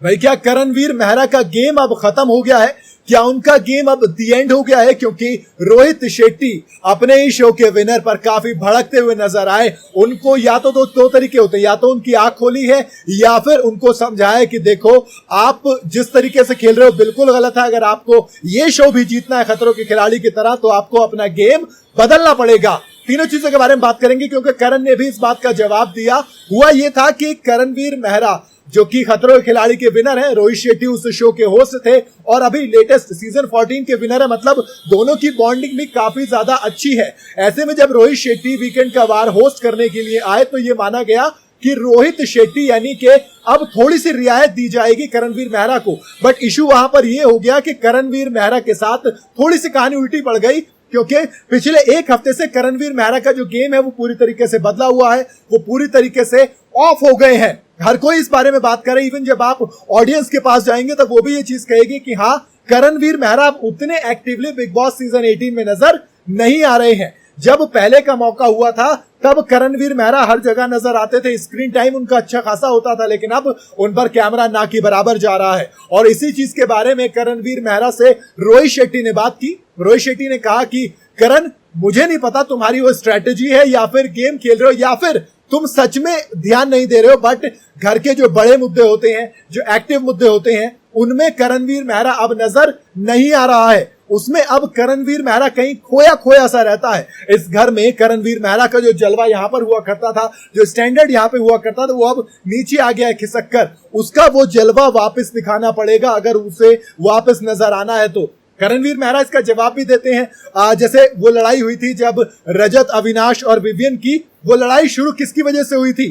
भाई क्या करणवीर मेहरा का गेम अब खत्म हो गया है? क्या उनका गेम अब दी एंड हो गया है? क्योंकि रोहित शेट्टी अपने ही शो के विनर पर काफी भड़कते हुए नजर आए। उनको या तो दो तरीके होते हैं, या तो उनकी आंख खोली है या फिर उनको समझाया कि देखो आप जिस तरीके से खेल रहे हो बिल्कुल गलत है। अगर आपको ये शो भी जीतना है खतरों के खिलाड़ी की तरह तो आपको अपना गेम बदलना पड़ेगा। तीनों चीजों के बारे में बात करेंगे क्योंकि करण ने भी इस बात का जवाब दिया। हुआ यह था कि करणवीर मेहरा जो कि खतरों के खिलाड़ी के विनर हैं, रोहित शेट्टी उस शो के होस्ट थे और अभी लेटेस्ट सीजन 14 के विनर है। मतलब दोनों की बॉन्डिंग भी काफी ज्यादा अच्छी है। ऐसे में जब रोहित शेट्टी वीकेंड का वार होस्ट करने के लिए आए तो यह माना गया कि रोहित शेट्टी यानी कि अब थोड़ी सी रियायत दी जाएगी करणवीर मेहरा को। बट इशू वहां पर यह हो गया कि करणवीर मेहरा के साथ थोड़ी सी कहानी उल्टी पड़ गई, क्योंकि पिछले एक हफ्ते से करणवीर मेहरा का जो गेम है वो पूरी तरीके से बदला हुआ है, वो पूरी तरीके से ऑफ हो गए हैं। हर कोई इस बारे में बात करे। इवन जब आप ऑडियंस के पास जाएंगे तब वो भी ये चीज कहेगी कि हाँ, करणवीर मेहरा अब उतने एक्टिवली बिग बॉस सीजन 18 में नजर नहीं आ रहे हैं। जब पहले का मौका हुआ था तब करणवीर मेहरा हर जगह नजर आते थे, स्क्रीन टाइम उनका अच्छा खासा होता था, लेकिन अब उन पर कैमरा ना के बराबर जा रहा है। और इसी चीज के बारे में करणवीर मेहरा से रोहित शेट्टी ने बात की। रोहित शेट्टी ने कहा कि करण, मुझे नहीं पता तुम्हारी वो स्ट्रेटेजी है या फिर गेम खेल रहे हो या फिर तुम सच में ध्यान नहीं दे रहे हो, बट घर के जो बड़े मुद्दे होते हैं, जो एक्टिव मुद्दे होते हैं, उनमें करणवीर मेहरा अब नजर नहीं आ रहा है। उसमें अब करणवीर मेहरा कहीं खोया खोया सा रहता है। इस घर में करणवीर मेहरा का जो जलवा यहां पर हुआ करता था, जो स्टैंडर्ड यहां पे हुआ करता था, वो अब नीचे आ गया है खिसक कर। उसका वो जलवा वापस दिखाना पड़ेगा अगर उसे वापस नजर आना है तो। करणवीर मेहरा इसका जवाब भी देते हैं। जैसे वो लड़ाई हुई थी जब रजत, अविनाश और विवियन की, वो लड़ाई शुरू किसकी वजह से हुई थी?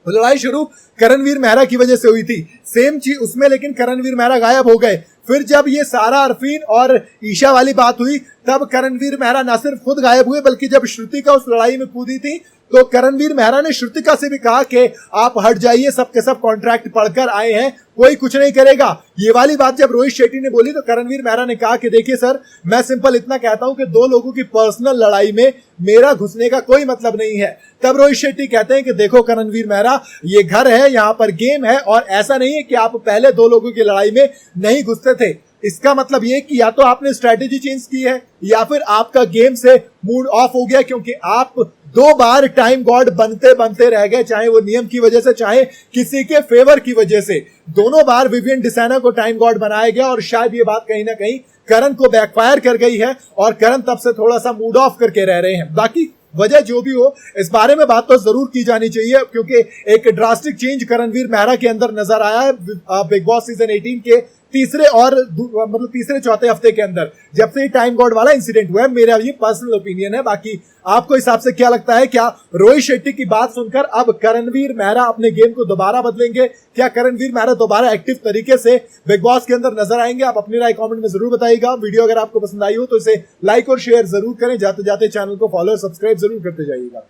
वो लड़ाई शुरू करणवीर मेहरा की वजह से हुई थी। सेम चीज उसमें, लेकिन करणवीर मेहरा गायब हो गए। फिर जब ये सारा अरफीन और ईशा वाली बात हुई तब करणवीर मेहरा न सिर्फ खुद गायब हुए, बल्कि जब श्रुतिका उस लड़ाई में कूदी थी तो करणवीर मेहरा ने श्रुतिका से भी कहा कि आप हट जाइए, सबके सब कॉन्ट्रैक्ट पढ़कर आए हैं, कोई कुछ नहीं करेगा। ये वाली बात जब रोहित शेट्टी ने बोली तो करणवीर मेहरा ने कहा कि देखिए सर, मैं सिंपल इतना कहता हूं कि दो लोगों की पर्सनल लड़ाई में मेरा घुसने का कोई मतलब नहीं है। तब रोहित शेट्टी कहते हैं कि देखो करणवीर मेहरा, ये घर है, यहां पर गेम है और ऐसा नहीं है कि आप पहले दो लोगों की लड़ाई में नहीं घुसते थे। इसका मतलब ये कि या तो आपने स्ट्रेटेजी चेंज की है या फिर आपका गेम से मूड ऑफ हो गया, क्योंकि आप दो बार टाइम गॉड बनते बनते रह गए, चाहे वो नियम की वजह से चाहे किसी के फेवर की वजह से। दोनों बार विवियन डिसाना को टाइम गॉड बनाया गया और शायद ये बात कहीं ना कहीं करण को बैकफायर कर गई है और करण तब से थोड़ा सा मूड ऑफ करके रह रहे हैं। बाकी वजह जो भी हो, इस बारे में बात तो जरूर की जानी चाहिए, क्योंकि एक ड्रास्टिक चेंज करणवीर मेहरा के अंदर नजर आया है बिग बॉस सीजन 18 के तीसरे चौथे हफ्ते के अंदर, जब से टाइम गॉड वाला इंसिडेंट हुआ है। मेरा ये पर्सनल ओपिनियन है। बाकी आपको हिसाब से क्या लगता है? क्या रोहित शेट्टी की बात सुनकर अब करणवीर मेहरा अपने गेम को दोबारा बदलेंगे? क्या करणवीर मेहरा दोबारा एक्टिव तरीके से बिग बॉस के अंदर नजर आएंगे? आप अपनी राय कमेंट में जरूर बताइएगा। वीडियो अगर आपको पसंद आई हो तो इसे लाइक और शेयर जरूर करें। जाते जाते चैनल को फॉलो और सब्सक्राइब जरूर करते जाइएगा।